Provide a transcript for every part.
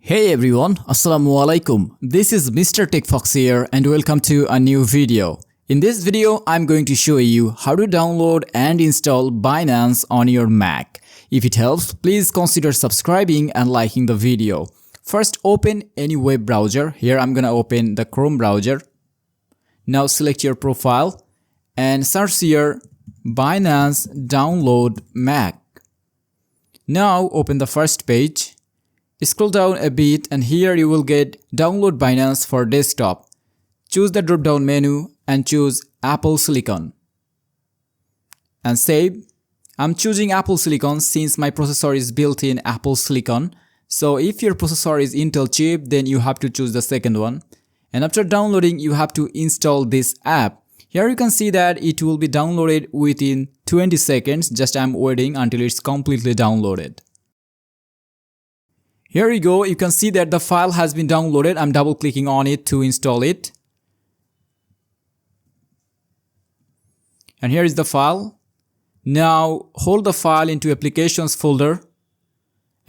Hey everyone, Assalamualaikum. This is Mr. TECHFOX here and welcome to a new video. In this video, I'm going to show you how to download and install Binance on your Mac. If it helps, please consider subscribing and liking the video. First, open any web browser. Here I'm gonna open the Chrome browser. Now select your profile and search here Binance Download Mac. Now open the first page. Scroll down a bit and here you will get Download Binance for desktop. Choose the drop down menu and choose Apple Silicon. And save. I'm choosing Apple Silicon since my processor is built in Apple Silicon. So if your processor is Intel chip, then you have to choose the second one. And after downloading, you have to install this app. Here you can see that it will be downloaded within 20 seconds. Just I'm waiting until it's completely downloaded. Here you go, you can see that the file has been downloaded. I'm double clicking on it to install it. And here is the file. Now hold the file into applications folder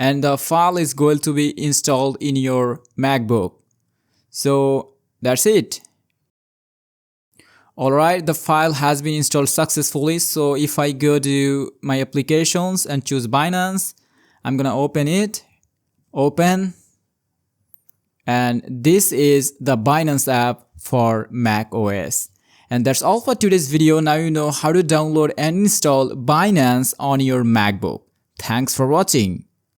and the file is going to be installed in your MacBook. So that's it. Alright, the file has been installed successfully. So if I go to my applications and choose Binance, I'm gonna open it. Open, and this is the Binance app for Mac OS. And that's all for today's video. Now you know how to download and install Binance on your MacBook. Thanks for watching.